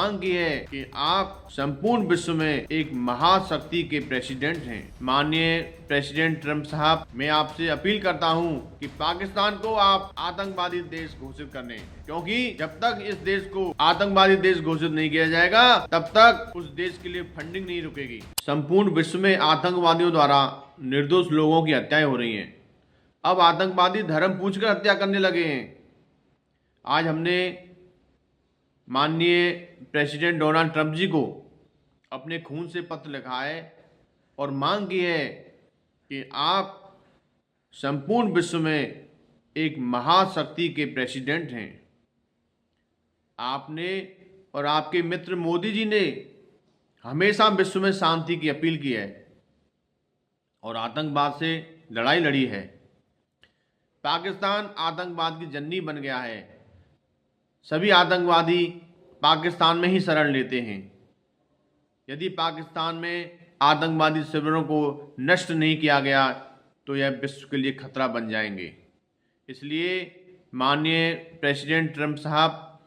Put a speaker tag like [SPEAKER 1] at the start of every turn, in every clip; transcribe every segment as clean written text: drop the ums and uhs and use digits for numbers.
[SPEAKER 1] मांग की है कि आप संपूर्ण विश्व में एक महाशक्ति के प्रेसिडेंट हैं। माननीय प्रेसिडेंट ट्रंप साहब, मैं आपसे अपील करता हूं कि पाकिस्तान को आप आतंकवादी देश घोषित कर दें, क्योंकि जब तक इस देश को आतंकवादी देश घोषित नहीं किया जाएगा तब तक उस देश के लिए फंडिंग नहीं रुकेगी। संपूर्ण विश्व में आतंकवादियों द्वारा निर्दोष लोगों की हत्याएं हो रही हैं। अब आतंकवादी धर्म पूछकर हत्या करने लगे हैं। आज हमने माननीय प्रेसिडेंट डोनाल्ड ट्रंप जी को अपने खून से पत्र लिखा है और मांग की है कि आप संपूर्ण विश्व में एक महाशक्ति के प्रेसिडेंट हैं। आपने और आपके मित्र मोदी जी ने हमेशा विश्व में शांति की अपील की है और आतंकवाद से लड़ाई लड़ी है। पाकिस्तान आतंकवाद की जन्नी बन गया है। सभी आतंकवादी पाकिस्तान में ही शरण लेते हैं। यदि पाकिस्तान में आतंकवादी शिविरों को नष्ट नहीं किया गया तो यह विश्व के लिए खतरा बन जाएंगे। इसलिए माननीय प्रेसिडेंट ट्रंप साहब,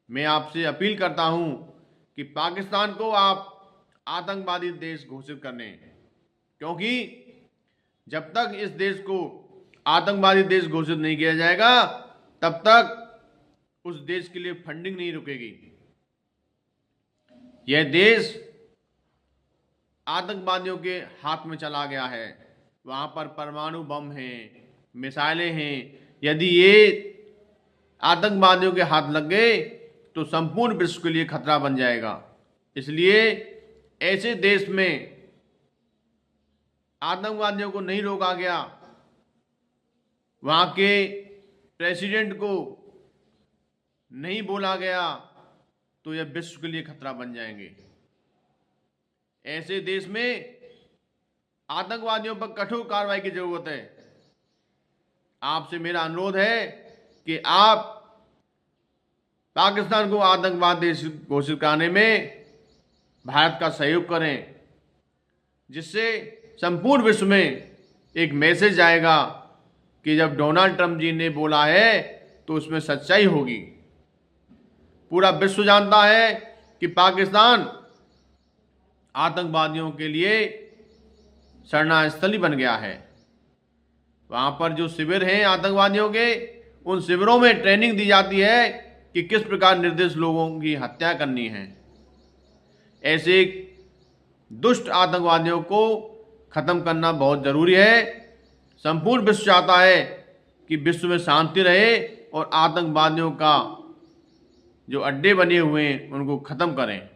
[SPEAKER 1] मैं आपसे अपील करता हूं कि पाकिस्तान को आप आतंकवादी देश घोषित कर दें, क्योंकि जब तक इस देश को आतंकवादी देश घोषित नहीं किया जाएगा तब तक उस देश के लिए फंडिंग नहीं रुकेगी। यह देश आतंकवादियों के हाथ में चला गया है। वहां पर परमाणु बम हैं, मिसाइलें हैं। यदि ये आतंकवादियों के हाथ लग गए तो संपूर्ण विश्व के लिए खतरा बन जाएगा। इसलिए ऐसे देश में आतंकवादियों को नहीं रोका गया, वहां के प्रेसिडेंट को नहीं बोला गया तो यह विश्व के लिए खतरा बन जाएंगे। ऐसे देश में आतंकवादियों पर कठोर कार्रवाई की जरूरत है। आपसे मेरा अनुरोध है कि आप पाकिस्तान को आतंकवाद देश घोषित कराने में भारत का सहयोग करें, जिससे संपूर्ण विश्व में एक मैसेज आएगा कि जब डोनाल्ड ट्रंप जी ने बोला है तो उसमें सच्चाई होगी। पूरा विश्व जानता है कि पाकिस्तान आतंकवादियों के लिए शरणास्थली बन गया है। वहां पर जो शिविर हैं आतंकवादियों के, उन शिविरों में ट्रेनिंग दी जाती है कि किस प्रकार निर्दोष लोगों की हत्या करनी है। ऐसे दुष्ट आतंकवादियों को खत्म करना बहुत जरूरी है। संपूर्ण विश्व चाहता है कि विश्व में शांति रहे और आतंकवादियों का जो अड्डे बने हुए हैं उनको खत्म करें।